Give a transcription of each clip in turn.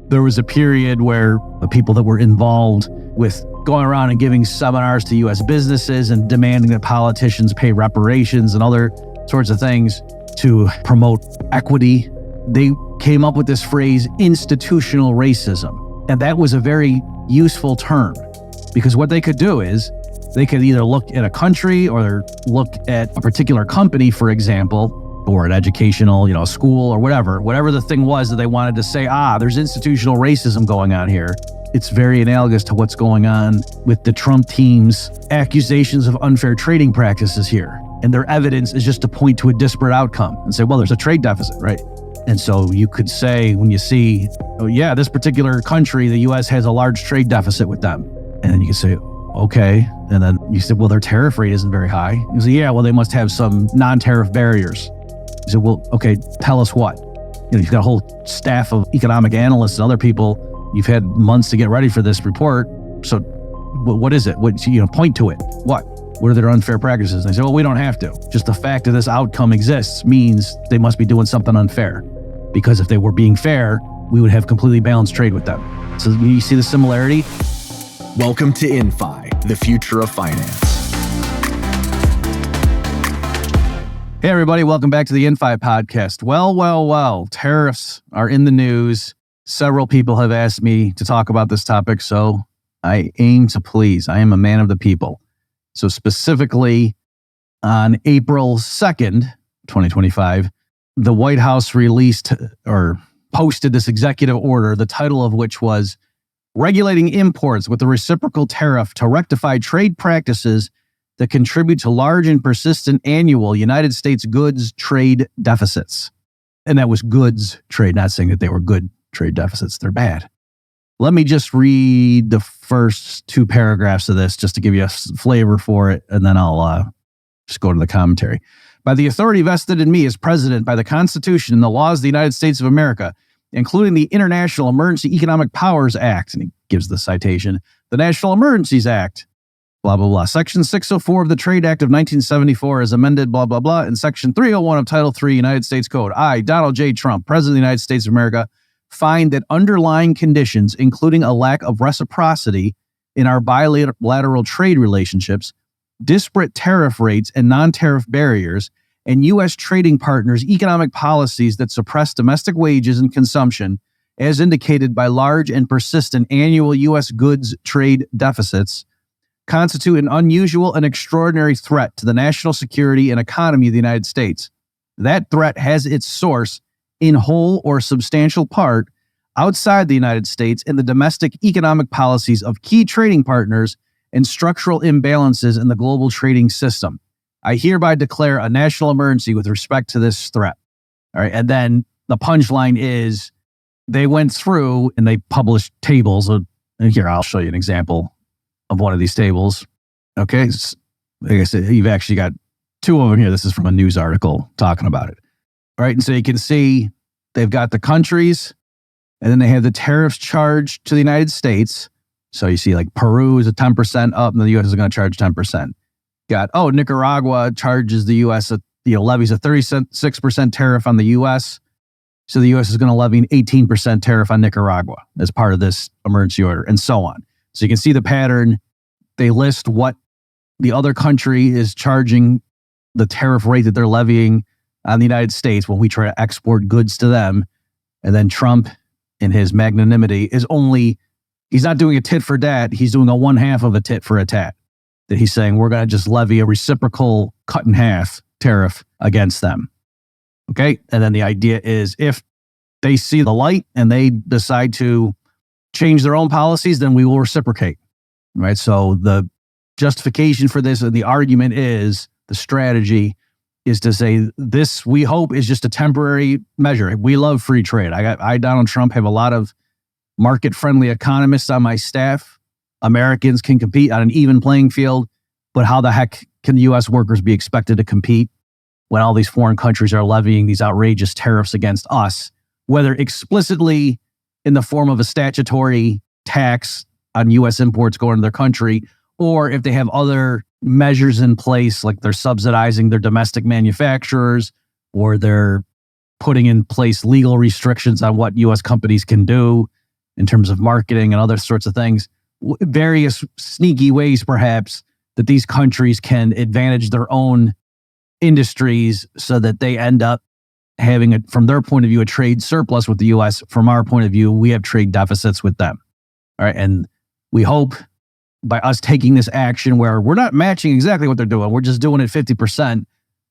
There was a period where the people that were involved with going around and giving seminars to U.S. businesses and demanding that politicians pay reparations and other sorts of things to promote equity, they came up with this phrase, institutional racism. And that was a very useful term because what they could do is they could either look at a country or look at a particular company, for example, or an educational, school or whatever the thing was that they wanted to say, there's institutional racism going on here. It's very analogous to what's going on with the Trump team's accusations of unfair trading practices here. And their evidence is just to point to a disparate outcome and say, well, there's a trade deficit, right? And so you could say when you see, this particular country, the U.S. has a large trade deficit with them. And then you can say, okay. And then you said, well, their tariff rate isn't very high. You say, they must have some non-tariff barriers. You said, well, okay, tell us what. You've got a whole staff of economic analysts and other people. You've had months to get ready for this report. So what is it? Point to it. What are their unfair practices? And they say, well, we don't have to. Just the fact that this outcome exists means they must be doing something unfair. Because if they were being fair, we would have completely balanced trade with them. So you see the similarity? Welcome to InFi, the future of finance. Hey, everybody. Welcome back to the InFi podcast. Well, tariffs are in the news. Several people have asked me to talk about this topic, so I aim to please. I am a man of the people. So specifically, on April 2nd, 2025, the White House released or posted this executive order, the title of which was Regulating Imports with a Reciprocal Tariff to Rectify Trade Practices that Contribute to Large and Persistent Annual United States Goods Trade Deficits. And that was goods trade, not saying that they were good trade deficits. They're bad. Let me just read the first two paragraphs of this just to give you a flavor for it, and then I'll just go to the commentary. By the authority vested in me as president by the Constitution and the laws of the United States of America, including the International Emergency Economic Powers Act, and he gives the citation, the National Emergencies Act, blah, blah, blah. Section 604 of the Trade Act of 1974 is amended, blah, blah, blah, and Section 301 of Title III United States Code. I, Donald J. Trump, President of the United States of America, find that underlying conditions, including a lack of reciprocity in our bilateral trade relationships, disparate tariff rates and non-tariff barriers, and U.S. trading partners' economic policies that suppress domestic wages and consumption, as indicated by large and persistent annual U.S. goods trade deficits, constitute an unusual and extraordinary threat to the national security and economy of the United States. That threat has its source in whole or substantial part outside the United States in the domestic economic policies of key trading partners and structural imbalances in the global trading system. I hereby declare a national emergency with respect to this threat. All right. And then the punchline is they went through and they published tables. And here, I'll show you an example of one of these tables. Okay. Like I said, you've actually got two of them here. This is from a news article talking about it. All right. And so you can see they've got the countries and then they have the tariffs charged to the United States. So you see like Peru is a 10% up and the U.S. is going to charge 10%. Nicaragua charges the U.S. Levies a 36% tariff on the U.S. So the U.S. is going to levy an 18% tariff on Nicaragua as part of this emergency order and so on. So you can see the pattern. They list what the other country is charging, the tariff rate that they're levying on the United States when we try to export goods to them. And then Trump, in his magnanimity, he's not doing a tit for tat. He's doing a one half of a tit for a tat. That he's saying we're going to just levy a reciprocal cut in half tariff against them. Okay. And then the idea is if they see the light and they decide to change their own policies, then we will reciprocate. Right. So the justification for this and the argument is the strategy is to say this, we hope, is just a temporary measure. We love free trade. I, Donald Trump, have a lot of market-friendly economists on my staff. Americans can compete on an even playing field, but how the heck can U.S. workers be expected to compete when all these foreign countries are levying these outrageous tariffs against us, whether explicitly in the form of a statutory tax on U.S. imports going to their country, or if they have other measures in place, like they're subsidizing their domestic manufacturers, or they're putting in place legal restrictions on what U.S. companies can do. in terms of marketing and other sorts of things, various sneaky ways perhaps that these countries can advantage their own industries so that they end up having, from their point of view, a trade surplus with the U.S. From our point of view, we have trade deficits with them. All right. And we hope by us taking this action where we're not matching exactly what they're doing, we're just doing it 50%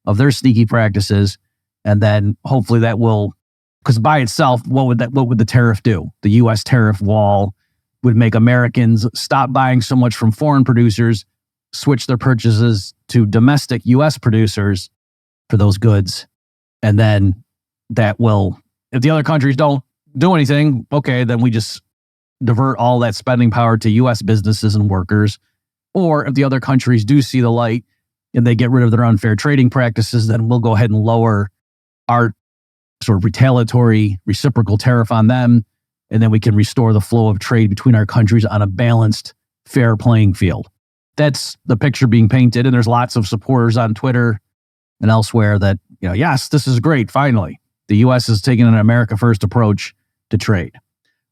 of their sneaky practices. And then hopefully that will, because by itself, what would the tariff do? The U.S. tariff wall would make Americans stop buying so much from foreign producers, switch their purchases to domestic U.S. producers for those goods. And then that will, if the other countries don't do anything, okay, then we just divert all that spending power to U.S. businesses and workers. Or if the other countries do see the light and they get rid of their unfair trading practices, then we'll go ahead and lower our sort of retaliatory reciprocal tariff on them. And then we can restore the flow of trade between our countries on a balanced, fair playing field. That's the picture being painted. And there's lots of supporters on Twitter and elsewhere that, yes, this is great. Finally, the U.S. is taking an America first approach to trade.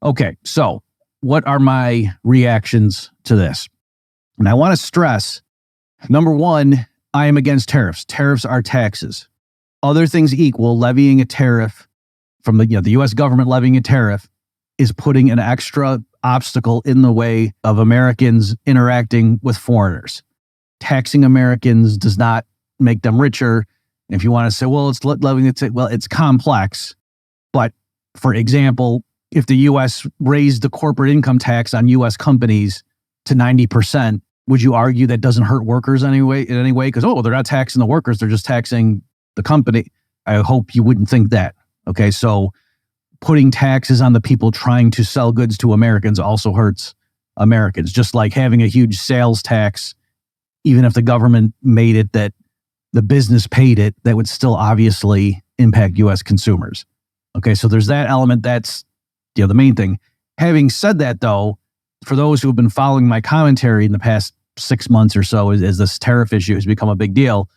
Okay, so what are my reactions to this? And I want to stress, number one, I am against tariffs. Tariffs are taxes. Other things equal, levying a tariff from the U.S. government levying a tariff is putting an extra obstacle in the way of Americans interacting with foreigners. Taxing Americans does not make them richer. If you want to say, well, it's levying it, well, it's complex. But for example, if the U.S. raised the corporate income tax on U.S. companies to 90%, would you argue that doesn't hurt workers in any way? Because, they're not taxing the workers, they're just taxing the company. I hope you wouldn't think that. Okay, so putting taxes on the people trying to sell goods to Americans also hurts Americans. Just like having a huge sales tax, even if the government made it that the business paid it, that would still obviously impact U.S. consumers. Okay, so there's that element. That's the main thing. Having said that, though, for those who have been following my commentary in the past 6 months or so, as this tariff issue has become a big deal,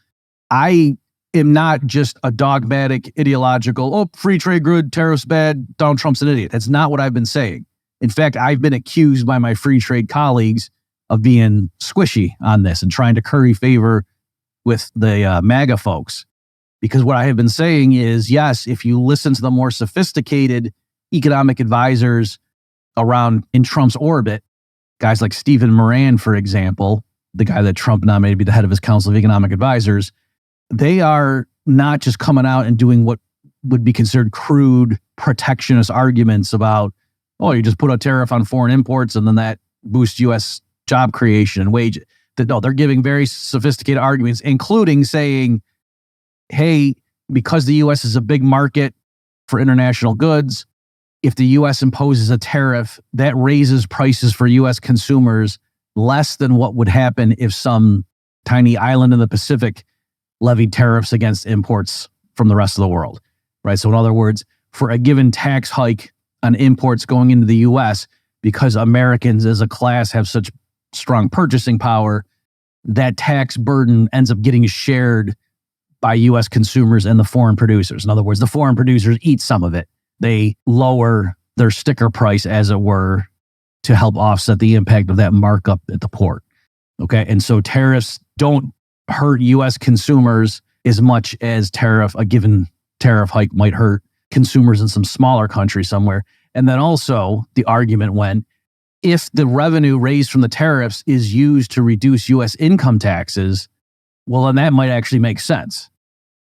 I am not just a dogmatic, ideological, free trade good, tariffs bad, Donald Trump's an idiot. That's not what I've been saying. In fact, I've been accused by my free trade colleagues of being squishy on this and trying to curry favor with the MAGA folks. Because what I have been saying is, yes, if you listen to the more sophisticated economic advisors around in Trump's orbit, guys like Stephen Moran, for example, the guy that Trump nominated to be the head of his Council of Economic Advisors, they are not just coming out and doing what would be considered crude protectionist arguments about, you just put a tariff on foreign imports and then that boosts U.S. job creation and wage. No, they're giving very sophisticated arguments, including saying, hey, because the U.S. is a big market for international goods, if the U.S. imposes a tariff, that raises prices for U.S. consumers less than what would happen if some tiny island in the Pacific levied tariffs against imports from the rest of the world, right? So in other words, for a given tax hike on imports going into the U.S., because Americans as a class have such strong purchasing power, that tax burden ends up getting shared by U.S. consumers and the foreign producers. In other words, the foreign producers eat some of it. They lower their sticker price, as it were, to help offset the impact of that markup at the port. Okay, and so tariffs don't hurt U.S. consumers as much as a given tariff hike might hurt consumers in some smaller country somewhere. And then also the argument went, if the revenue raised from the tariffs is used to reduce U.S. income taxes, well, then that might actually make sense,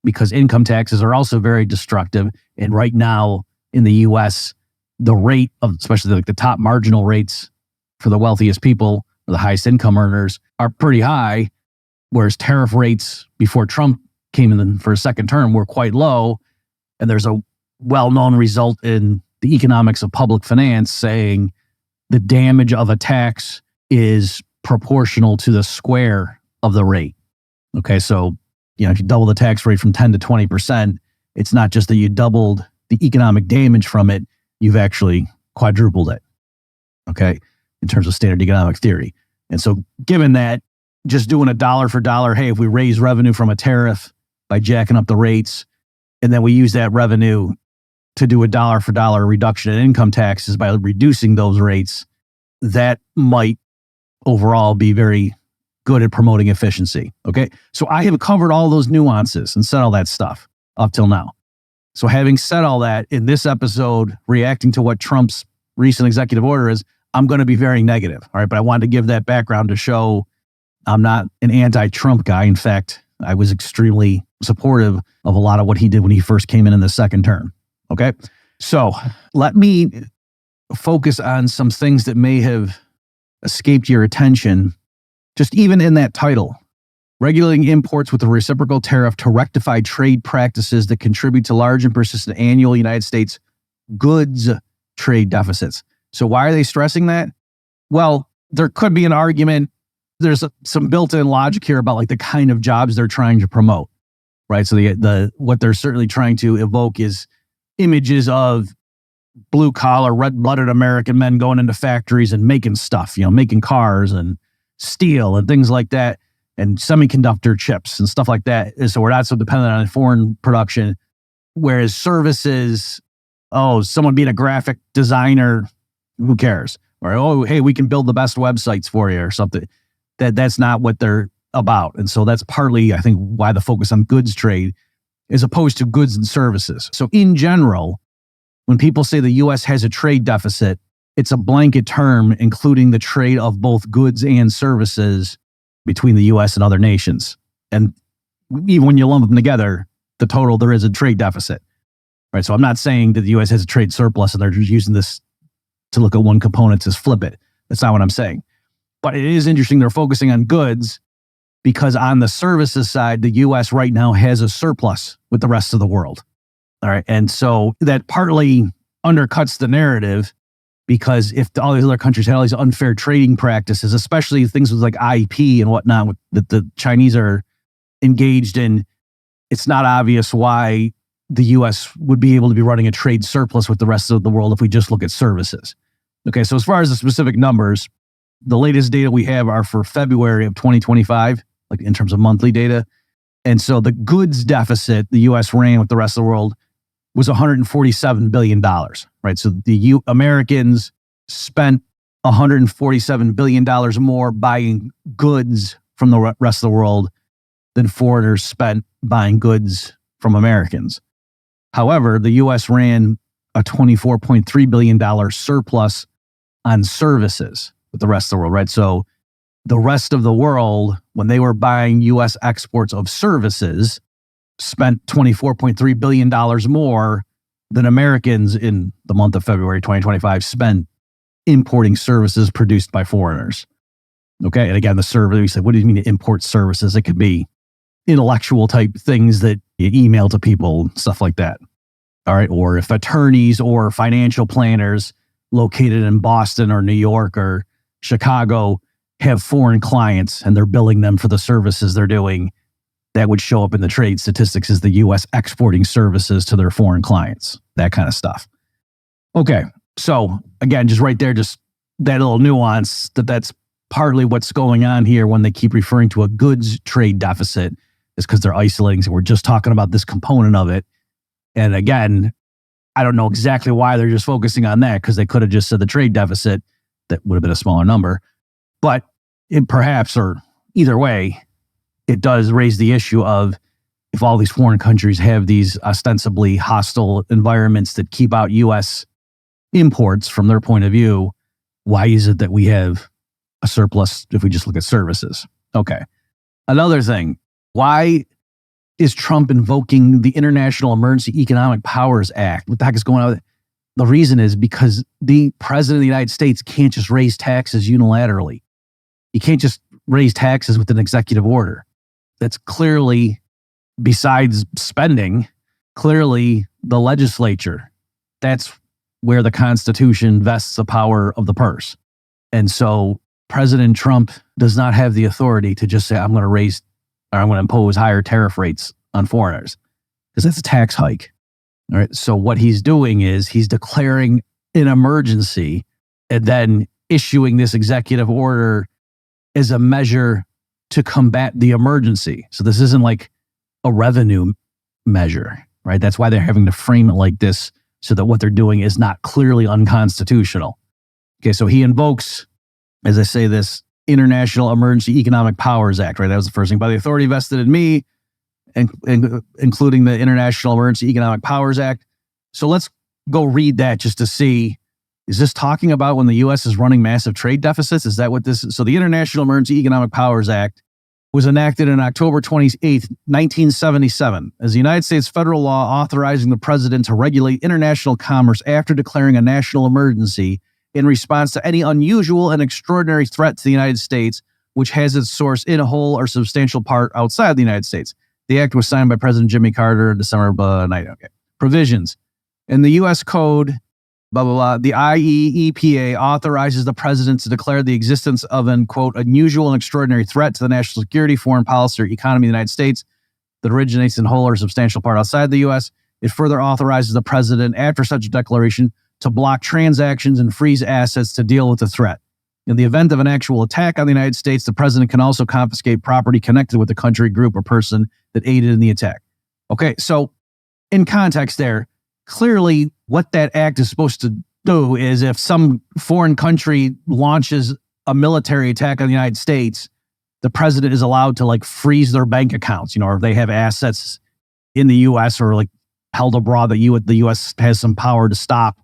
because income taxes are also very destructive. And right now in the U.S., the rate of, especially like the top marginal rates for the wealthiest people or the highest income earners, are pretty high, whereas tariff rates before Trump came in for a second term were quite low. And there's a well-known result in the economics of public finance saying the damage of a tax is proportional to the square of the rate. Okay, so if you double the tax rate from 10 to 20%, it's not just that you doubled the economic damage from it, you've actually quadrupled it, okay, in terms of standard economic theory. And so given that, just doing a dollar for dollar, hey, if we raise revenue from a tariff by jacking up the rates, and then we use that revenue to do a dollar for dollar reduction in income taxes by reducing those rates, that might overall be very good at promoting efficiency. Okay. So I have covered all those nuances and said all that stuff up till now. So having said all that, in this episode, reacting to what Trump's recent executive order is, I'm going to be very negative. All right. But I wanted to give that background to show I'm not an anti-Trump guy. In fact, I was extremely supportive of a lot of what he did when he first came in the second term. Okay. So let me focus on some things that may have escaped your attention, just even in that title. Regulating imports with a reciprocal tariff to rectify trade practices that contribute to large and persistent annual United States goods trade deficits. So why are they stressing that? Well, there could be an argument. There's some built-in logic here about like the kind of jobs they're trying to promote, right? So what they're certainly trying to evoke is images of blue-collar, red-blooded American men going into factories and making stuff, making cars and steel and things like that, and semiconductor chips and stuff like that. And so we're not so dependent on foreign production. Whereas services, someone being a graphic designer, who cares? Or, hey, we can build the best websites for you or something. That's not what they're about. And so that's partly, I think, why the focus on goods trade as opposed to goods and services. So in general, when people say the U.S. has a trade deficit, it's a blanket term, including the trade of both goods and services between the U.S. and other nations. And even when you lump them together, the total, there is a trade deficit. Right? So I'm not saying that the U.S. has a trade surplus and they're just using this to look at one component to flip it. That's not what I'm saying. But it is interesting they're focusing on goods because on the services side, the U.S. right now has a surplus with the rest of the world. All right. And so that partly undercuts the narrative because if all these other countries had all these unfair trading practices, especially things with like IP and whatnot that the Chinese are engaged in, it's not obvious why the U.S. would be able to be running a trade surplus with the rest of the world if we just look at services. Okay. So as far as the specific numbers, the latest data we have are for February of 2025, like in terms of monthly data. And so the goods deficit the U.S. ran with the rest of the world was $147 billion, right? So the Americans spent $147 billion more buying goods from the rest of the world than foreigners spent buying goods from Americans. However, the U.S. ran a $24.3 billion surplus on services with the rest of the world, right? So the rest of the world, when they were buying U.S. exports of services, spent $24.3 billion more than Americans in the month of February 2025 spent importing services produced by foreigners. Okay. And again, the service, we said, what do you mean to import services? It could be intellectual type things that you email to people, stuff like that. All right. Or if attorneys or financial planners located in Boston or New York or Chicago have foreign clients and they're billing them for the services they're doing, that would show up in the trade statistics as the U.S. exporting services to their foreign clients, that kind of stuff. Okay. So again, just right there, just that little nuance that's partly what's going on here when they keep referring to a goods trade deficit is because they're isolating. So we're just talking about this component of it. And again, I don't know exactly why they're just focusing on that because they could have just said the trade deficit. That would have been a smaller number. But it perhaps, or either way, it does raise the issue of if all these foreign countries have these ostensibly hostile environments that keep out U.S. imports from their point of view, why is it that we have a surplus if we just look at services? Okay. Another thing, why is Trump invoking the International Emergency Economic Powers Act? What the heck is going on with it? The reason is because the president of the United States can't just raise taxes unilaterally. He can't just raise taxes with an executive order. That's clearly, besides spending, clearly the legislature. That's where the Constitution vests the power of the purse. And so President Trump does not have the authority to just say, I'm going to impose higher tariff rates on foreigners, because that's a tax hike. All right. So what he's doing is he's declaring an emergency and then issuing this executive order as a measure to combat the emergency. So this isn't like a revenue measure, right? That's why they're having to frame it like this so that what they're doing is not clearly unconstitutional. Okay, so he invokes, as I say, this International Emergency Economic Powers Act, right? That was the first thing. By the authority vested in me, and including the International Emergency Economic Powers Act. So let's go read that just to see, is this talking about when the U.S. is running massive trade deficits? Is that what this is? So the International Emergency Economic Powers Act was enacted on October 28th, 1977, as the United States federal law authorizing the president to regulate international commerce after declaring a national emergency in response to any unusual and extraordinary threat to the United States, which has its source in a whole or substantial part outside the United States. The act was signed by President Jimmy Carter in December 9. Okay. Provisions. In the U.S. Code, blah, blah, blah, the IEEPA authorizes the president to declare the existence of an, quote, unusual and extraordinary threat to the national security, foreign policy, or economy of the United States that originates in whole or substantial part outside the U.S. It further authorizes the president, after such a declaration, to block transactions and freeze assets to deal with the threat. In the event of an actual attack on the United States, the president can also confiscate property connected with the country, group, or person that aided in the attack. Okay, so in context there, clearly what that act is supposed to do is if some foreign country launches a military attack on the United States, the president is allowed to like freeze their bank accounts, or if they have assets in the U.S. or like held abroad that the U.S. has some power to stop.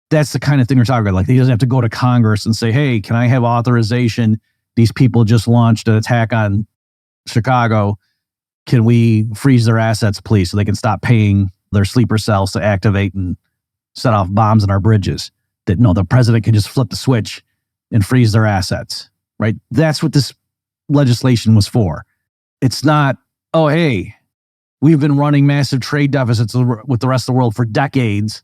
That's the kind of thing we're talking about. Like he doesn't have to go to Congress and say, hey, can I have authorization? These people just launched an attack on Chicago. Can we freeze their assets, please, so they can stop paying their sleeper cells to activate and set off bombs on our bridges? That no, the president can just flip the switch and freeze their assets, right? That's what this legislation was for. It's not, oh, hey, we've been running massive trade deficits with the rest of the world for decades,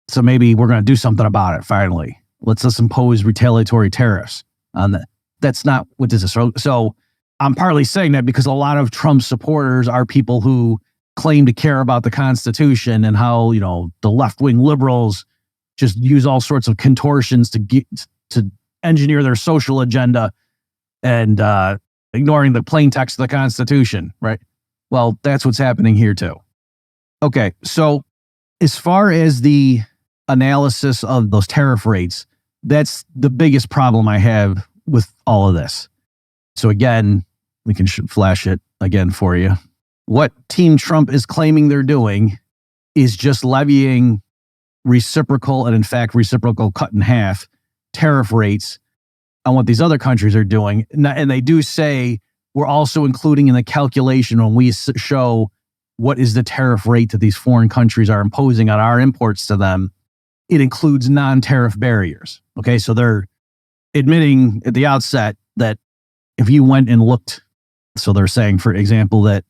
so maybe we're going to do something about it finally. Let's impose retaliatory tariffs on that. That's not what this is. So I'm partly saying that because a lot of Trump supporters are people who claim to care about the Constitution and how, the left-wing liberals just use all sorts of contortions to engineer their social agenda and ignoring the plain text of the Constitution, right? Well, that's what's happening here too. Okay, so as far as the analysis of those tariff rates, that's the biggest problem I have with all of this. So again, we can flash it again for you. What Team Trump is claiming they're doing is just levying reciprocal, and in fact, reciprocal cut in half tariff rates on what these other countries are doing. And they do say we're also including in the calculation when we show what is the tariff rate that these foreign countries are imposing on our imports to them. It includes non-tariff barriers. Okay, so they're admitting at the outset that if you went and looked, so they're saying, for example, that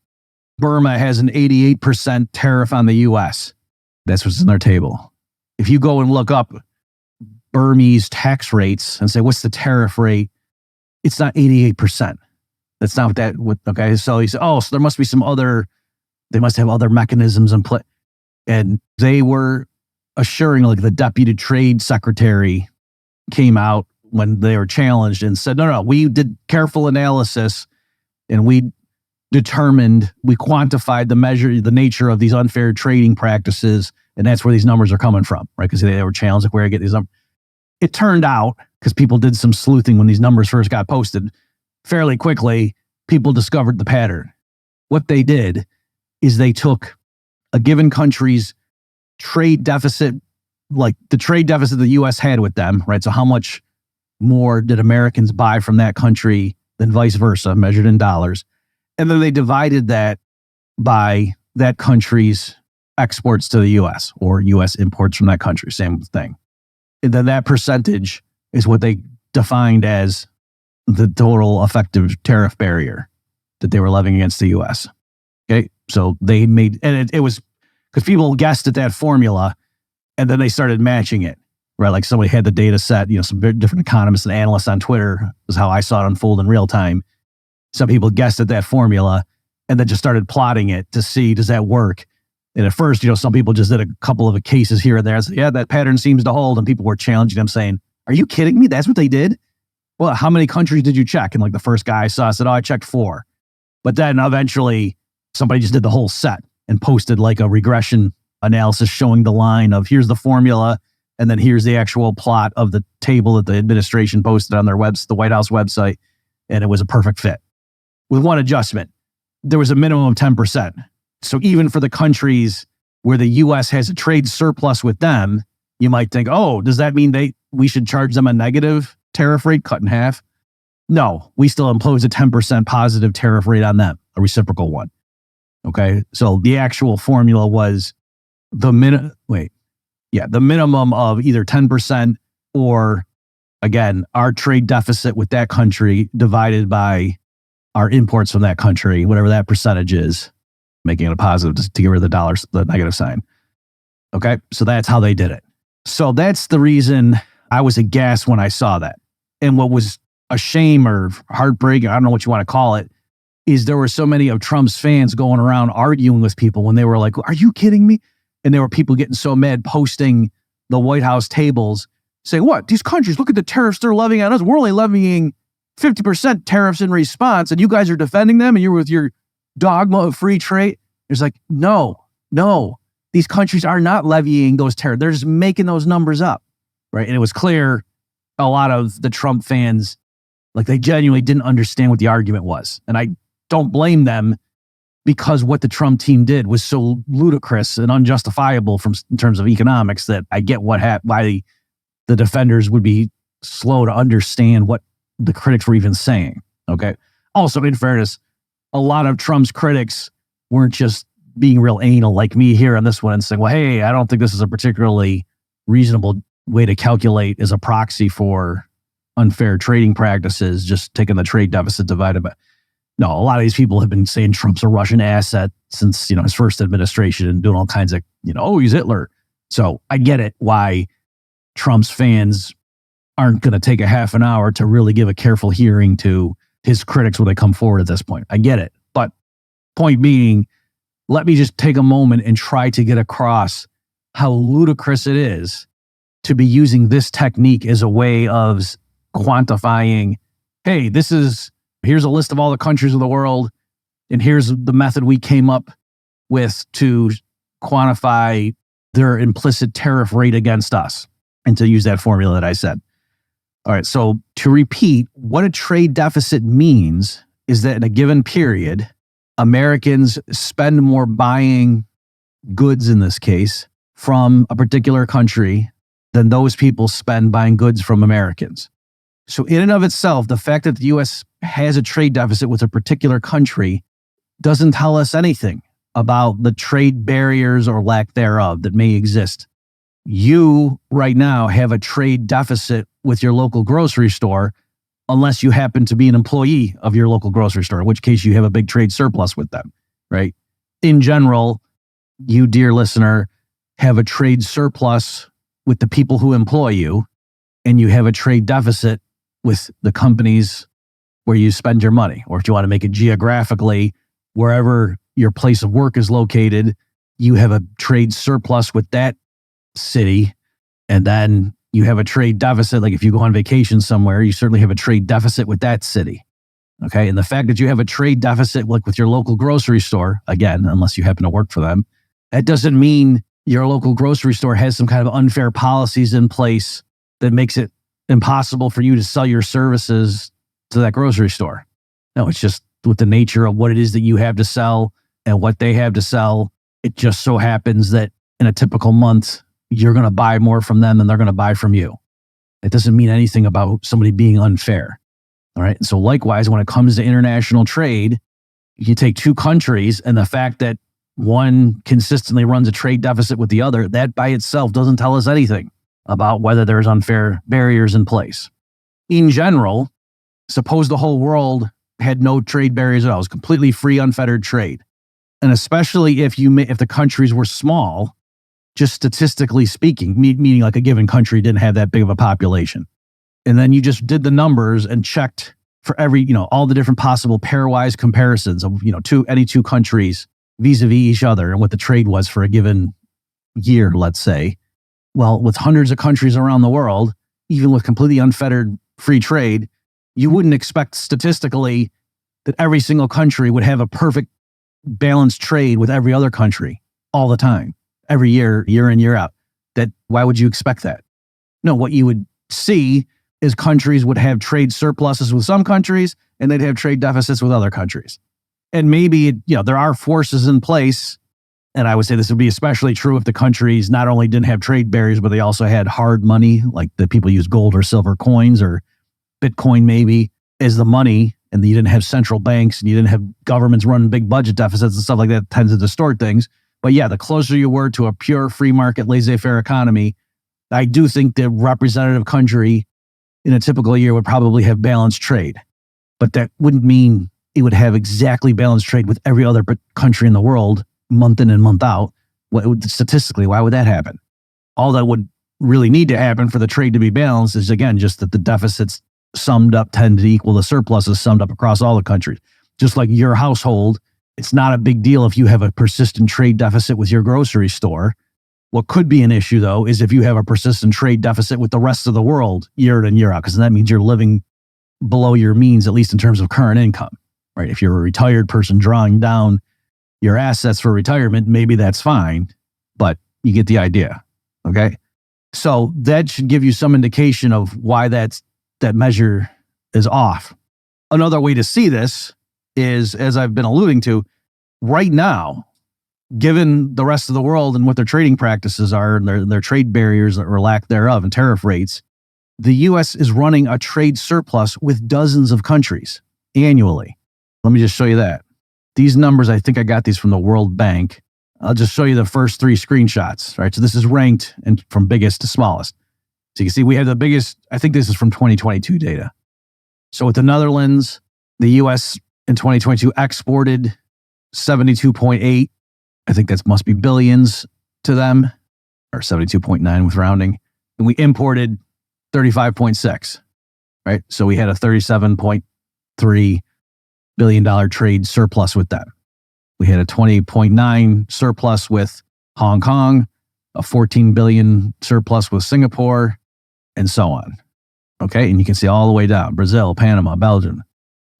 Burma has an 88% tariff on the U.S. That's what's in their table. If you go and look up Burmese tax rates and say, what's the tariff rate? It's not 88%. That's not okay. So he said, so there must be they must have other mechanisms in play. And they were assuring, like the deputy trade secretary came out when they were challenged and said, no, we did careful analysis and we quantified the nature of these unfair trading practices. And that's where these numbers are coming from, right? Because they were challenged, like where I get these numbers. It turned out, because people did some sleuthing when these numbers first got posted, fairly quickly, people discovered the pattern. What they did is they took a given country's trade deficit, like the trade deficit the U.S. had with them, right? So how much more did Americans buy from that country than vice versa, measured in dollars? And then they divided that by that country's exports to the U.S. or U.S. imports from that country, same thing. And then that percentage is what they defined as the total effective tariff barrier that they were levying against the U.S. Okay, so they made, and it was because people guessed at that formula, and then they started matching it, right? Like somebody had the data set, some different economists and analysts on Twitter is how I saw it unfold in real time. Some people guessed at that formula and then just started plotting it to see, does that work? And at first, some people just did a couple of cases here and there. So, yeah, that pattern seems to hold. And people were challenging them saying, are you kidding me? That's what they did? Well, how many countries did you check? And like the first guy I saw said, I checked 4. But then eventually somebody just did the whole set and posted like a regression analysis showing the line of here's the formula, and then here's the actual plot of the table that the administration posted on their the White House website, and it was a perfect fit. With one adjustment, there was a minimum of 10%. So even for the countries where the U.S. has a trade surplus with them, you might think, oh, does that mean we should charge them a negative tariff rate cut in half? No, we still impose a 10% positive tariff rate on them, a reciprocal one. Okay, so the actual formula was the minimum of either 10% or, again, our trade deficit with that country divided by our imports from that country, whatever that percentage is, making it a positive to get rid of the negative sign. Okay, so that's how they did it. So that's the reason I was aghast when I saw that. And what was a shame or heartbreaking, I don't know what you want to call it, is there were so many of Trump's fans going around arguing with people when they were like, are you kidding me? And there were people getting so mad posting the White House tables saying, what? These countries, look at the tariffs they're levying on us. We're only levying 50% tariffs in response, and you guys are defending them, and you're with your dogma of free trade. It's like, no. These countries are not levying those tariffs. They're just making those numbers up, right? And it was clear a lot of the Trump fans, like they genuinely didn't understand what the argument was. And I don't blame them because what the Trump team did was so ludicrous and unjustifiable in terms of economics that I get why the defenders would be slow to understand what the critics were even saying. Okay. Also, in fairness, a lot of Trump's critics weren't just being real anal like me here on this one and saying, well, hey, I don't think this is a particularly reasonable way to calculate as a proxy for unfair trading practices, just taking the trade deficit divided by. No, a lot of these people have been saying Trump's a Russian asset since, his first administration and doing all kinds of, oh, he's Hitler. So I get it why Trump's fans aren't going to take a half an hour to really give a careful hearing to his critics when they come forward at this point. I get it. But point being, let me just take a moment and try to get across how ludicrous it is to be using this technique as a way of quantifying, hey, here's a list of all the countries of the world, and here's the method we came up with to quantify their implicit tariff rate against us, and to use that formula that I said. All right, so to repeat, what a trade deficit means is that in a given period, Americans spend more buying goods, in this case, from a particular country than those people spend buying goods from Americans. So in and of itself, the fact that the U.S. has a trade deficit with a particular country doesn't tell us anything about the trade barriers or lack thereof that may exist. You right now have a trade deficit with your local grocery store unless you happen to be an employee of your local grocery store, in which case you have a big trade surplus with them, right? In general, you, dear listener, have a trade surplus with the people who employ you, and you have a trade deficit with the companies where you spend your money. Or if you want to make it geographically, wherever your place of work is located, you have a trade surplus with that city, and then you have a trade deficit. Like if you go on vacation somewhere, you certainly have a trade deficit with that city. Okay. And the fact that you have a trade deficit like with your local grocery store, again, unless you happen to work for them, that doesn't mean your local grocery store has some kind of unfair policies in place that makes it impossible for you to sell your services to that grocery store. No, it's just with the nature of what it is that you have to sell and what they have to sell. It just so happens that in a typical month, you're going to buy more from them than they're going to buy from you. It doesn't mean anything about somebody being unfair. All right. So likewise, when it comes to international trade, you take two countries and the fact that one consistently runs a trade deficit with the other, that by itself doesn't tell us anything about whether there's unfair barriers in place. In general, suppose the whole world had no trade barriers at all. It was completely free, unfettered trade. And especially if the countries were small, just statistically speaking, meaning like a given country didn't have that big of a population. And then you just did the numbers and checked for every, all the different possible pairwise comparisons of, any two countries vis-a-vis each other and what the trade was for a given year, let's say. Well, with hundreds of countries around the world, even with completely unfettered free trade, you wouldn't expect statistically that every single country would have a perfect balanced trade with every other country all the time. every year, year in, year out. Why would you expect that? No, what you would see is countries would have trade surpluses with some countries and they'd have trade deficits with other countries. And maybe, there are forces in place. And I would say this would be especially true if the countries not only didn't have trade barriers, but they also had hard money, like the people use gold or silver coins or Bitcoin maybe as the money, and you didn't have central banks and you didn't have governments running big budget deficits and stuff like that tends to distort things. But yeah, the closer you were to a pure free market, laissez-faire economy, I do think the representative country in a typical year would probably have balanced trade. But that wouldn't mean it would have exactly balanced trade with every other country in the world, month in and month out. Statistically, why would that happen? All that would really need to happen for the trade to be balanced is, again, just that the deficits summed up tend to equal the surpluses summed up across all the countries. Just like your household, it's not a big deal if you have a persistent trade deficit with your grocery store. What could be an issue, though, is if you have a persistent trade deficit with the rest of the world year in and year out, because that means you're living below your means, at least in terms of current income, right? If you're a retired person drawing down your assets for retirement, maybe that's fine, but you get the idea, okay? So that should give you some indication of why that measure is off. Another way to see this is, as I've been alluding to, right now, given the rest of the world and what their trading practices are and their trade barriers or lack thereof and tariff rates, the U.S. is running a trade surplus with dozens of countries annually. Let me just show you that. These numbers, I think I got these from the World Bank. I'll just show you the first three screenshots, right? So this is ranked and from biggest to smallest. So you can see we have the biggest, I think this is from 2022 data. So with the Netherlands, the U.S. in 2022 exported 72.8. I think that must be billions to them, or 72.9 with rounding. And we imported 35.6, right? So we had a $37.3 billion trade surplus with them. We had a 20.9 surplus with Hong Kong, a 14 billion surplus with Singapore, and so on. Okay, and you can see all the way down, Brazil, Panama, Belgium.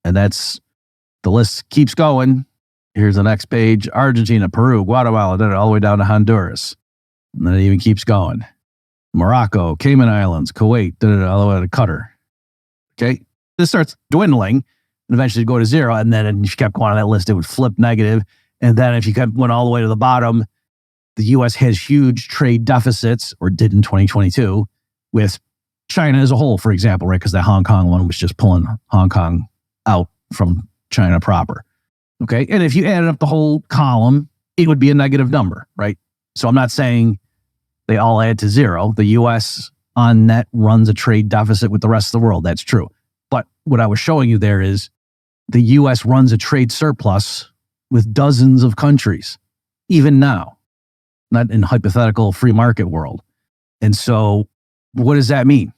And the list keeps going. Here's the next page, Argentina, Peru, Guatemala, all the way down to Honduras. And then it even keeps going. Morocco, Cayman Islands, Kuwait, all the way to Qatar. Okay, this starts dwindling and eventually go to zero. And then if you kept going on that list, it would flip negative. And then if you went all the way to the bottom, the U.S. has huge trade deficits, or did in 2022, with China as a whole, for example, right? Because the Hong Kong one was just pulling Hong Kong out from China proper. Okay. And if you added up the whole column, it would be a negative number, right? So I'm not saying they all add to zero. The U.S. on net runs a trade deficit with the rest of the world. That's true. But what I was showing you there is the U.S. runs a trade surplus with dozens of countries, even now, not in hypothetical free market world. And so what does that mean?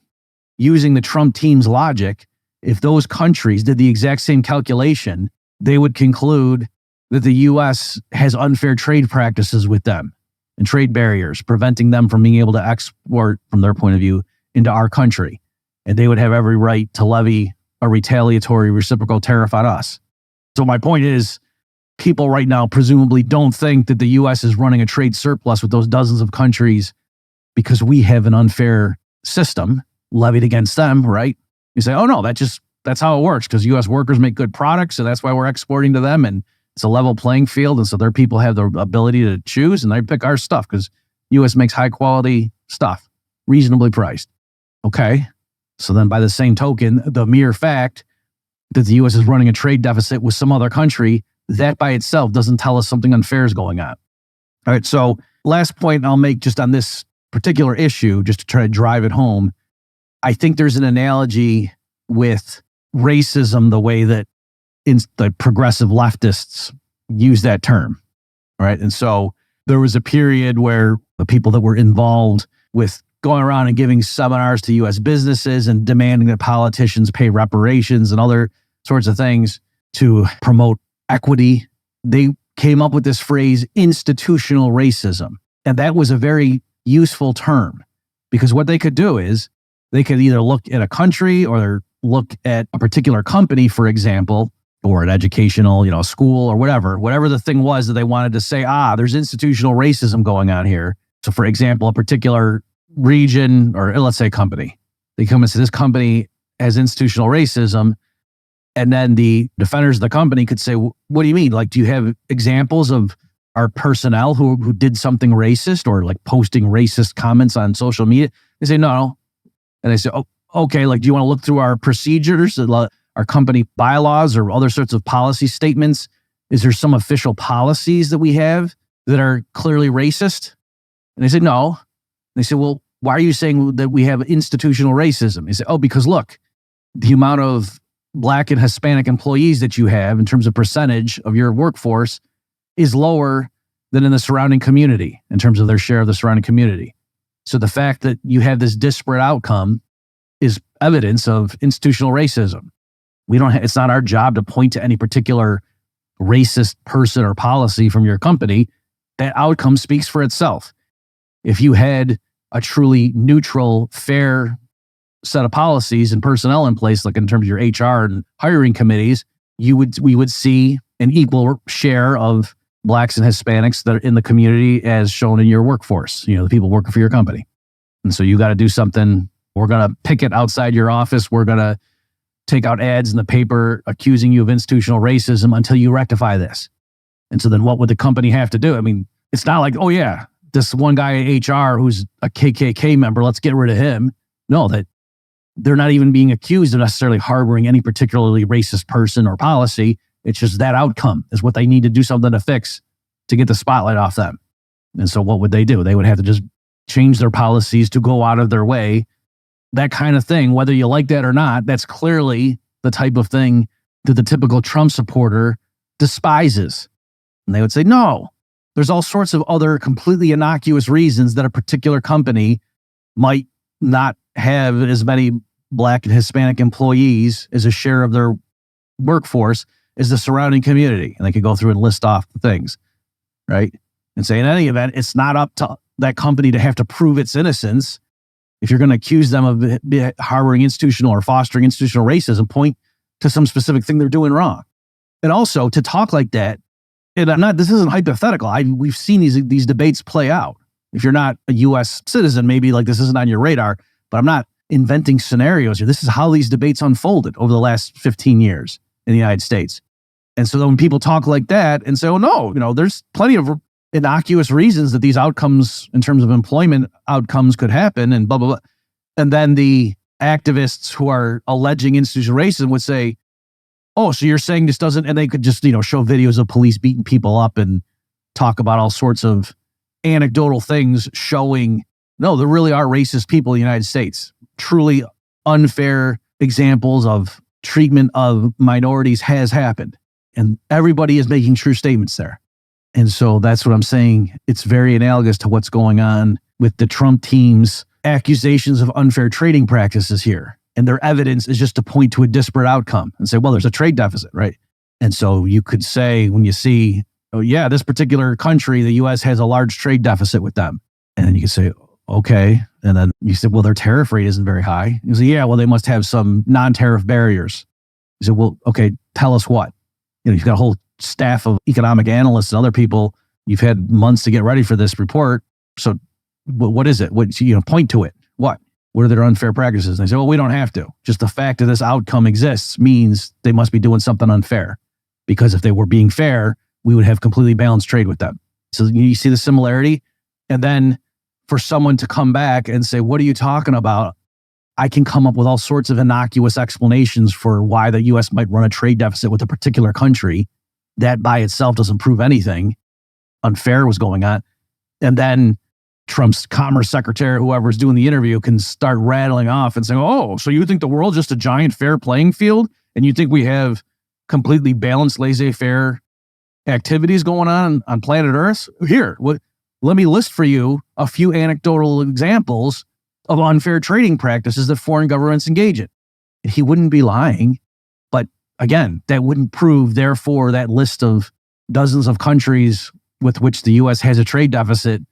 Using the Trump team's logic, if those countries did the exact same calculation, they would conclude that the U.S. has unfair trade practices with them and trade barriers, preventing them from being able to export, from their point of view, into our country. And they would have every right to levy a retaliatory reciprocal tariff on us. So my point is, people right now presumably don't think that the U.S. is running a trade surplus with those dozens of countries because we have an unfair system levied against them, right? You say, oh no, that's how it works, because U.S. workers make good products, and that's why we're exporting to them, and it's a level playing field, and so their people have the ability to choose, and they pick our stuff because U.S. makes high quality stuff, reasonably priced. Okay, so then by the same token, the mere fact that the U.S. is running a trade deficit with some other country, that by itself doesn't tell us something unfair is going on. All right, so last point I'll make just on this particular issue, just to try to drive it home, I think there's an analogy with racism, the way that the progressive leftists use that term, right? And so there was a period where the people that were involved with going around and giving seminars to U.S. businesses and demanding that politicians pay reparations and other sorts of things to promote equity, they came up with this phrase, institutional racism. And that was a very useful term, because what they could do is they could either look at a country or look at a particular company, for example, or an educational, school or whatever the thing was that they wanted to say, there's institutional racism going on here. So for example, a particular region or let's say company, they come and say this company has institutional racism. And then the defenders of the company could say, what do you mean? Like, do you have examples of our personnel who did something racist or like posting racist comments on social media? They say, no. And they say, oh, okay, like, do you want to look through our procedures, our company bylaws or other sorts of policy statements? Is there some official policies that we have that are clearly racist? And they say, no. And they say, well, why are you saying that we have institutional racism? They say, oh, because look, the amount of Black and Hispanic employees that you have in terms of percentage of your workforce is lower than in the surrounding community in terms of their share of the surrounding community. So the fact that you have this disparate outcome is evidence of institutional racism. It's not our job to point to any particular racist person or policy from your company. That outcome speaks for itself. If you had a truly neutral, fair set of policies and personnel in place, like in terms of your HR and hiring committees, we would see an equal share of Blacks and Hispanics that are in the community as shown in your workforce, the people working for your company. And so you got to do something. We're going to picket outside your office. We're going to take out ads in the paper accusing you of institutional racism until you rectify this. And so then what would the company have to do? I mean, it's not like, oh yeah, this one guy at HR who's a KKK member, let's get rid of him. No, that they're not even being accused of necessarily harboring any particularly racist person or policy. It's just that outcome is what they need to do something to fix to get the spotlight off them. And so what would they do? They would have to just change their policies to go out of their way. That kind of thing, whether you like that or not, that's clearly the type of thing that the typical Trump supporter despises. And they would say, no, there's all sorts of other completely innocuous reasons that a particular company might not have as many Black and Hispanic employees as a share of their workforce as the surrounding community. And they could go through and list off the things, right? And say, in any event, it's not up to that company to have to prove its innocence. If you're going to accuse them of harboring institutional or fostering institutional racism, point to some specific thing they're doing wrong. And also to talk like that, and this isn't hypothetical. We've seen these debates play out. If you're not a U.S. citizen, maybe like this isn't on your radar, but I'm not inventing scenarios here. This is how these debates unfolded over the last 15 years in the United States. And so when people talk like that and say, oh no, there's plenty of innocuous reasons that these outcomes in terms of employment outcomes could happen and blah, blah, blah. And then the activists who are alleging institutional racism would say, oh, so you're saying this doesn't, and they could just, show videos of police beating people up and talk about all sorts of anecdotal things showing, no, there really are racist people in the United States. Truly unfair examples of treatment of minorities has happened. And everybody is making true statements there. And so that's what I'm saying. It's very analogous to what's going on with the Trump team's accusations of unfair trading practices here. And their evidence is just to point to a disparate outcome and say, well, there's a trade deficit, right? And so you could say when you see, oh yeah, this particular country, the US has a large trade deficit with them. And then you could say, okay. And then you said, well, their tariff rate isn't very high. You say, yeah, well, they must have some non-tariff barriers. You said, well, okay, tell us what. You've got a whole staff of economic analysts and other people. You've had months to get ready for this report. So what is it? Point to it. What are their unfair practices? And they say, well, we don't have to. Just the fact that this outcome exists means they must be doing something unfair. Because if they were being fair, we would have completely balanced trade with them. So you see the similarity. And then for someone to come back and say, what are you talking about? I can come up with all sorts of innocuous explanations for why the U.S. might run a trade deficit with a particular country. That by itself doesn't prove anything. Unfair was going on. And then Trump's commerce secretary, whoever's doing the interview, can start rattling off and saying, oh, so you think the world's just a giant fair playing field? And you think we have completely balanced, laissez-faire activities going on planet Earth? Here, let me list for you a few anecdotal examples of unfair trading practices that foreign governments engage in. He wouldn't be lying. But again, that wouldn't prove, therefore, that list of dozens of countries with which the U.S. has a trade deficit,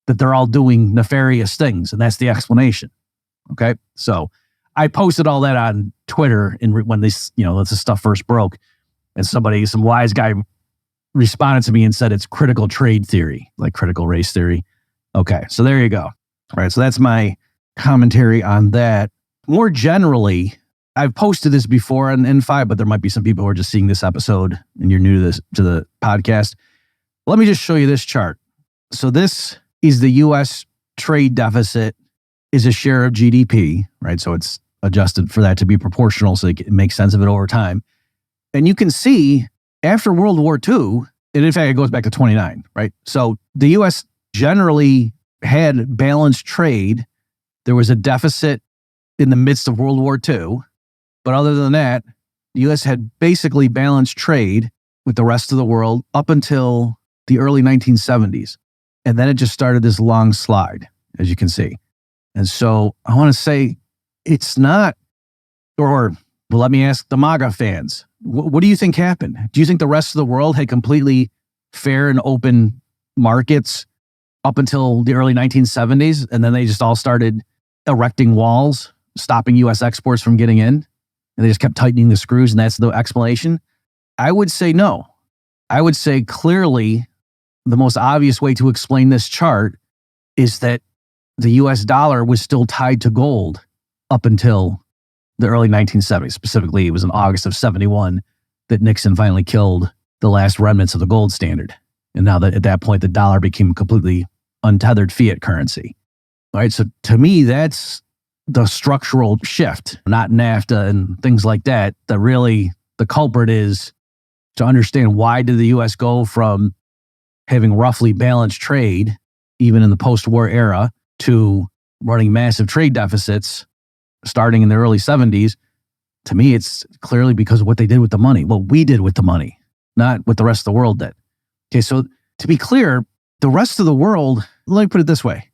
that they're all doing nefarious things. And that's the explanation. Okay. So I posted all that on Twitter when this stuff first broke. And some wise guy responded to me and said it's critical trade theory, like critical race theory. Okay, so there you go. All right, so that's my commentary on that. More generally, I've posted this before on InFi, but there might be some people who are just seeing this episode and you're new to the podcast. Let me just show you this chart. So this is the U.S. trade deficit is a share of GDP, right? So it's adjusted for that to be proportional so it makes sense of it over time. And you can see after World War II, and in fact, it goes back to 29, right? So the U.S. generally had balanced trade. There was a deficit in the midst of World War II. But other than that, the U.S. had basically balanced trade with the rest of the world up until the early 1970s. And then it just started this long slide, as you can see. And so I want to say it's not, well, let me ask the MAGA fans, what do you think happened? Do you think the rest of the world had completely fair and open markets up until the early 1970s, and then they just all started erecting walls, stopping U.S. exports from getting in, and they just kept tightening the screws, and that's the explanation? I would say no. I would say clearly the most obvious way to explain this chart is that the U.S. dollar was still tied to gold up until the early 1970s. Specifically, it was in August of 71 that Nixon finally killed the last remnants of the gold standard. And now that at that point, the dollar became completely untethered fiat currency. All right, so to me, that's the structural shift, not NAFTA and things like that. That really, the culprit is to understand why did the U.S. go from having roughly balanced trade, even in the post-war era, to running massive trade deficits starting in the early 70s. To me, it's clearly because of what they did with the money, what we did with the money, not what the rest of the world did. Okay, so to be clear, the rest of the world, let me put it this way.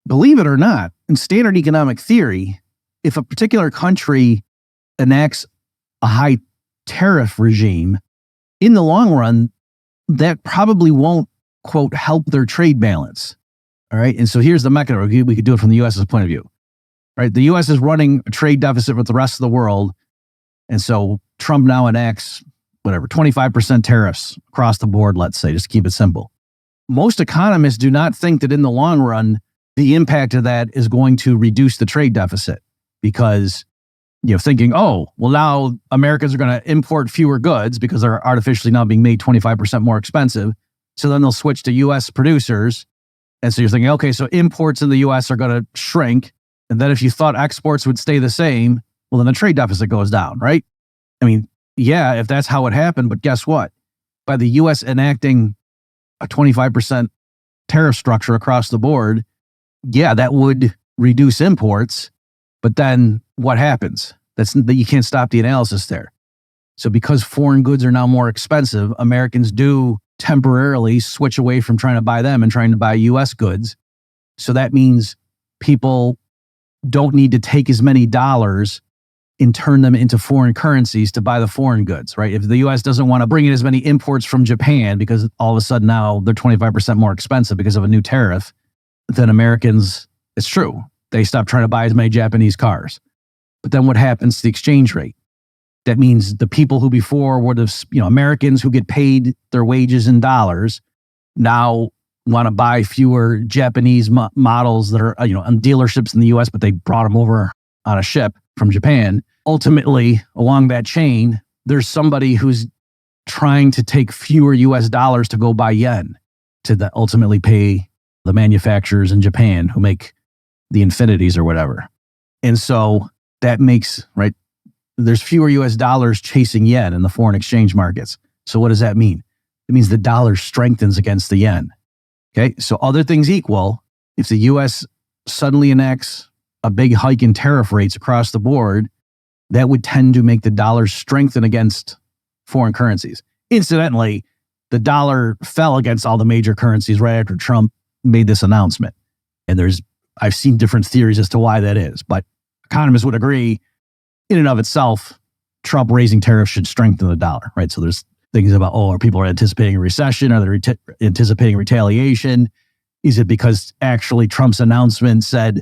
Believe it or not, in standard economic theory, if a particular country enacts a high tariff regime, in the long run, that probably won't, quote, help their trade balance. All right. And so here's the mechanism. We could do it from the U.S.'s point of view. Right. The U.S. is running a trade deficit with the rest of the world. And so Trump now enacts, 25% tariffs across the board, let's say, just to keep it simple. Most economists do not think that in the long run, the impact of that is going to reduce the trade deficit because, thinking, oh, well, now Americans are going to import fewer goods because they're artificially now being made 25% more expensive. So then they'll switch to U.S. producers. And so you're thinking, okay, so imports in the U.S. are going to shrink. And then if you thought exports would stay the same, well, then the trade deficit goes down, right? I mean, yeah, if that's how it happened, but guess what? By the U.S. enacting a 25% tariff structure across the board, yeah, that would reduce imports. But then what happens? That you can't stop the analysis there. So because foreign goods are now more expensive, Americans do temporarily switch away from trying to buy them and trying to buy U.S. goods. So that means people don't need to take as many dollars and turn them into foreign currencies to buy the foreign goods, right? If the U.S. doesn't want to bring in as many imports from Japan because all of a sudden now they're 25% more expensive because of a new tariff, then Americans, it's true, they stop trying to buy as many Japanese cars. But then what happens to the exchange rate? That means the people who before would have, Americans who get paid their wages in dollars now want to buy fewer Japanese models that are, on dealerships in the U.S., but they brought them over on a ship from Japan. Ultimately, along that chain, there's somebody who's trying to take fewer U.S. dollars to go buy yen to ultimately pay the manufacturers in Japan who make the Infinities or whatever. And so that makes, right, there's fewer U.S. dollars chasing yen in the foreign exchange markets. So what does that mean? It means the dollar strengthens against the yen. Okay, so other things equal, if the U.S. suddenly enacts a big hike in tariff rates across the board, that would tend to make the dollar strengthen against foreign currencies. Incidentally, the dollar fell against all the major currencies right after Trump made this announcement. And I've seen different theories as to why that is, but economists would agree in and of itself, Trump raising tariffs should strengthen the dollar, right? So there's things about, are people anticipating a recession? Are they anticipating retaliation? Is it because actually Trump's announcement said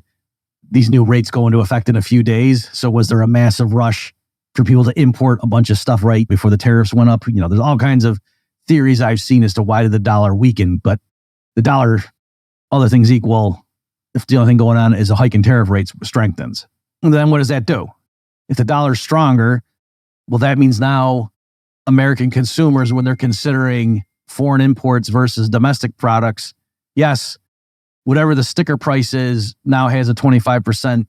these new rates go into effect in a few days? So was there a massive rush for people to import a bunch of stuff right before the tariffs went up. There's all kinds of theories I've seen as to why did the dollar weaken, but the dollar, other things equal, if the only thing going on is a hike in tariff rates, strengthens. And then what does that do? If the dollar's stronger, well, that means now American consumers, when they're considering foreign imports versus domestic products, yes, whatever the sticker price is now has a 25%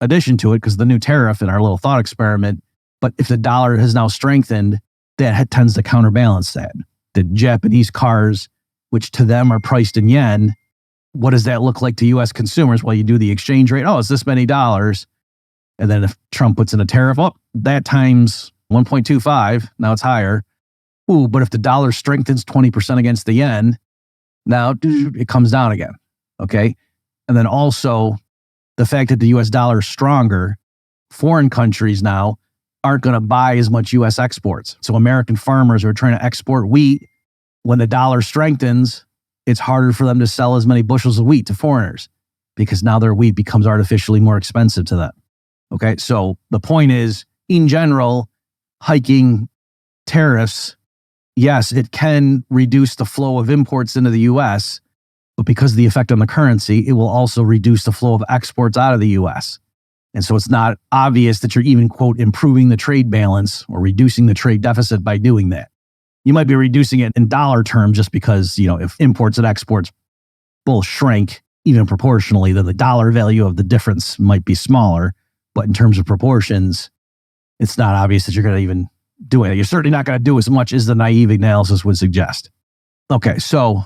addition to it because the new tariff in our little thought experiment. But if the dollar has now strengthened, that tends to counterbalance that. The Japanese cars, which to them are priced in yen, what does that look like to U.S. consumers? Well, you do the exchange rate. Oh, it's this many dollars. And then if Trump puts in a tariff, that times 1.25, now it's higher. Ooh, but if the dollar strengthens 20% against the yen, now it comes down again. Okay. And then also the fact that the US dollar is stronger, foreign countries now aren't going to buy as much US exports. So American farmers who are trying to export wheat, when the dollar strengthens, it's harder for them to sell as many bushels of wheat to foreigners because now their wheat becomes artificially more expensive to them. Okay. So the point is, in general, hiking tariffs, yes, it can reduce the flow of imports into the US, but because of the effect on the currency, it will also reduce the flow of exports out of the US. And so it's not obvious that you're even, quote, improving the trade balance or reducing the trade deficit by doing that. You might be reducing it in dollar terms just because, if imports and exports both shrink, even proportionally, then the dollar value of the difference might be smaller. But in terms of proportions, it's not obvious that you're going to even do it. You're certainly not going to do as much as the naive analysis would suggest. Okay, so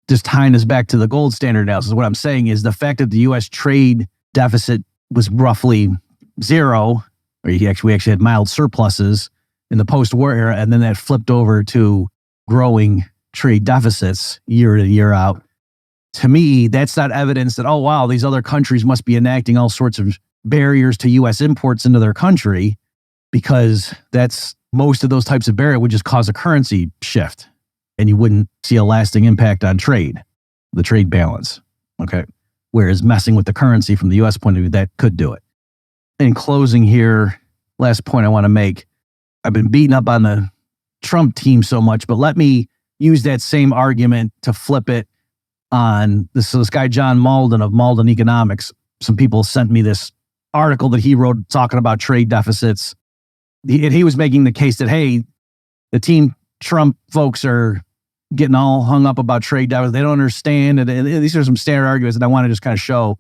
just tying this back to the gold standard analysis, what I'm saying is the fact that the U.S. trade deficit was roughly zero, or we actually had mild surpluses in the post-war era, and then that flipped over to growing trade deficits year in and year out. To me, that's not evidence that, oh, wow, these other countries must be enacting all sorts of barriers to U.S. imports into their country, because that's most of those types of barriers would just cause a currency shift, and you wouldn't see a lasting impact on trade, the trade balance. Okay. Whereas messing with the currency from the U.S. point of view, that could do it. In closing here, last point I want to make, I've been beating up on the Trump team so much, but let me use that same argument to flip it on this guy, John Malden of Malden Economics. Some people sent me this article that he wrote talking about trade deficits. He was making the case that, hey, the team Trump folks are getting all hung up about trade deficits. They don't understand. And these are some standard arguments that I want to just kind of show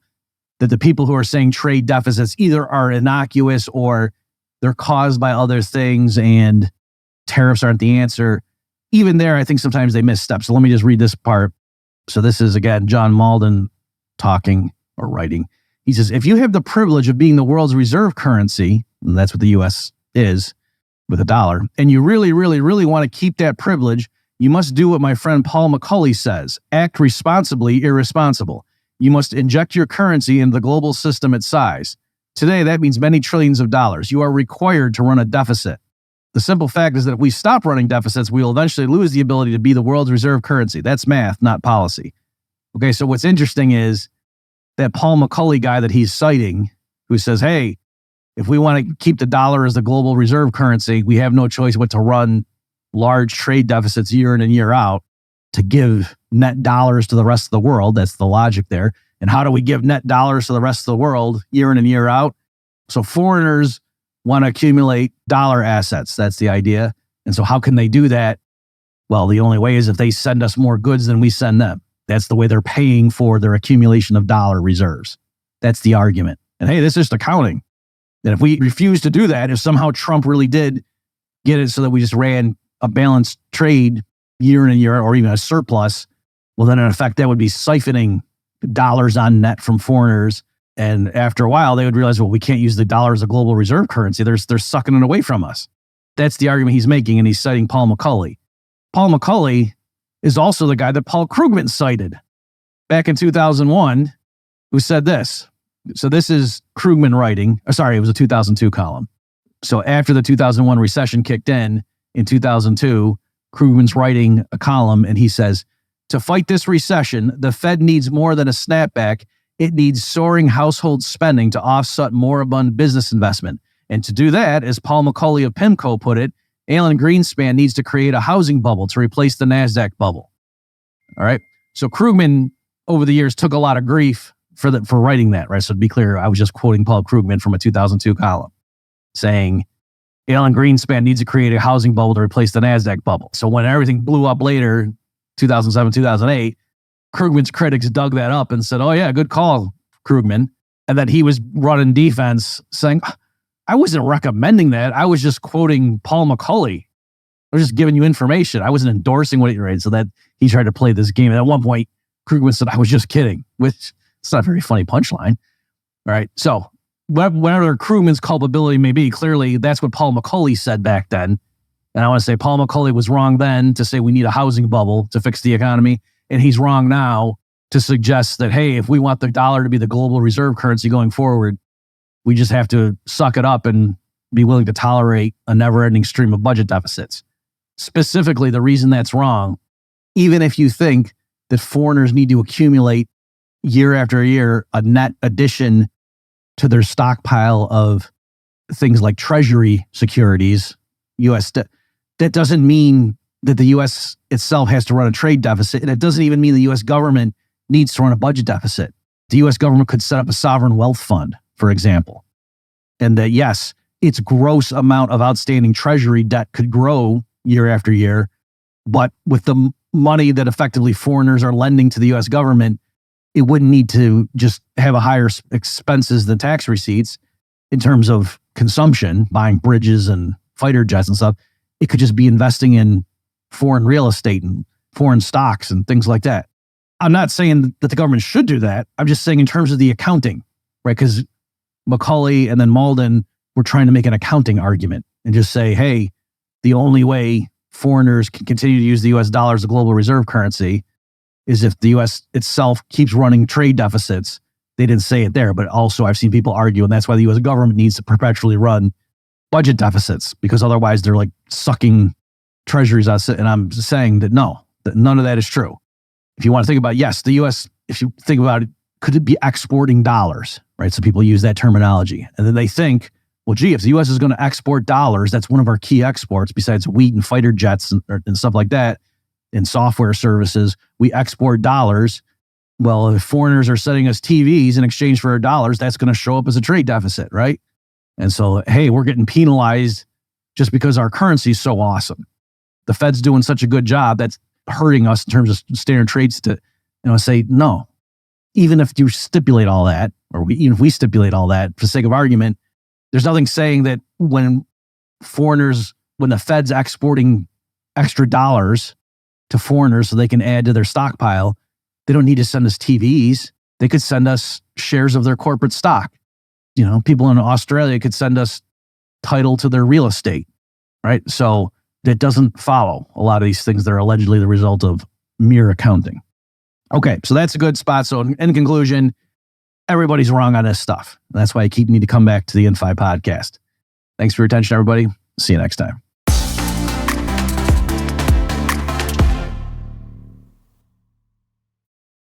that the people who are saying trade deficits either are innocuous or they're caused by other things and tariffs aren't the answer. Even there, I think sometimes they misstep. So let me just read this part. So this is, again, John Malden talking or writing. He says, if you have the privilege of being the world's reserve currency, and that's what the U.S. is with a dollar, and you really, really, really want to keep that privilege, you must do what my friend Paul McCulley says. Act responsibly irresponsible. You must inject your currency into the global system at size. Today, that means many trillions of dollars. You are required to run a deficit. The simple fact is that if we stop running deficits, we will eventually lose the ability to be the world's reserve currency. That's math, not policy. Okay, so what's interesting is that Paul McCulley guy that he's citing, who says, hey, if we want to keep the dollar as the global reserve currency, we have no choice but to run large trade deficits year in and year out to give net dollars to the rest of the world. That's the logic there. And how do we give net dollars to the rest of the world year in and year out? So foreigners want to accumulate dollar assets. That's the idea. And so how can they do that? Well, the only way is if they send us more goods than we send them. That's the way they're paying for their accumulation of dollar reserves. That's the argument. And hey, this is just accounting. That if we refuse to do that, if somehow Trump really did get it so that we just ran a balanced trade year in and year out, or even a surplus, well, then in effect, that would be siphoning dollars on net from foreigners. And after a while, they would realize, well, we can't use the dollar as a global reserve currency. They're sucking it away from us. That's the argument he's making, and he's citing Paul McCulley. Paul McCulley is also the guy that Paul Krugman cited back in 2001, who said this. So this is Krugman writing. It was a 2002 column. So after the 2001 recession kicked in 2002, Krugman's writing a column, and he says, to fight this recession, the Fed needs more than a snapback. It needs soaring household spending to offset moribund business investment. And to do that, as Paul McCauley of PIMCO put it, Alan Greenspan needs to create a housing bubble to replace the NASDAQ bubble. All right. So Krugman, over the years, took a lot of grief for writing that, right? So to be clear, I was just quoting Paul Krugman from a 2002 column saying Alan Greenspan needs to create a housing bubble to replace the NASDAQ bubble. So when everything blew up later, 2007, 2008, Krugman's critics dug that up and said, oh yeah, good call, Krugman. And that he was running defense saying, I wasn't recommending that. I was just quoting Paul McCauley. I was just giving you information. I wasn't endorsing what he read. So that he tried to play this game. And at one point, Krugman said, I was just kidding, which it's not a very funny punchline. All right. So whatever Krugman's culpability may be, clearly that's what Paul McCauley said back then. And I want to say Paul McCauley was wrong then to say we need a housing bubble to fix the economy. And he's wrong now to suggest that, hey, if we want the dollar to be the global reserve currency going forward, we just have to suck it up and be willing to tolerate a never-ending stream of budget deficits. Specifically, the reason that's wrong, even if you think that foreigners need to accumulate year after year a net addition to their stockpile of things like treasury securities, U.S. debt, that doesn't mean that the U.S. itself has to run a trade deficit. And it doesn't even mean the U.S. government needs to run a budget deficit. The U.S. government could set up a sovereign wealth fund, for example. And that, yes, its gross amount of outstanding treasury debt could grow year after year. But with the money that effectively foreigners are lending to the U.S. government, it wouldn't need to just have a higher expenses than tax receipts in terms of consumption, buying bridges and fighter jets and stuff. It could just be investing in foreign real estate and foreign stocks and things like that. I'm not saying that the government should do that. I'm just saying in terms of the accounting, right? Because McCauley and then Malden were trying to make an accounting argument and just say, hey, the only way foreigners can continue to use the U.S. dollar as a global reserve currency is if the U.S. itself keeps running trade deficits. They didn't say it there, but also I've seen people argue, and that's why the U.S. government needs to perpetually run budget deficits, because otherwise they're like sucking treasuries out. And I'm saying that no, that none of that is true. If you want to think about, yes, the U.S., if you think about it, could it be exporting dollars, right? So people use that terminology. And then they think, well, gee, if the U.S. is going to export dollars, that's one of our key exports besides wheat and fighter jets and stuff like that, and software services. We export dollars. Well, if foreigners are sending us TVs in exchange for our dollars, that's going to show up as a trade deficit, right? And so, hey, we're getting penalized just because our currency is so awesome. The Fed's doing such a good job that's hurting us in terms of standard trades. To, say no. Even if you stipulate all that, or even if we stipulate all that for the sake of argument, there's nothing saying that when the Fed's exporting extra dollars to foreigners so they can add to their stockpile, they don't need to send us TVs. They could send us shares of their corporate stock. People in Australia could send us title to their real estate, right? So that doesn't follow a lot of these things that are allegedly the result of mere accounting. Okay, so that's a good spot. So in conclusion, everybody's wrong on this stuff. That's why I need to come back to the InFi podcast. Thanks for your attention, everybody. See you next time.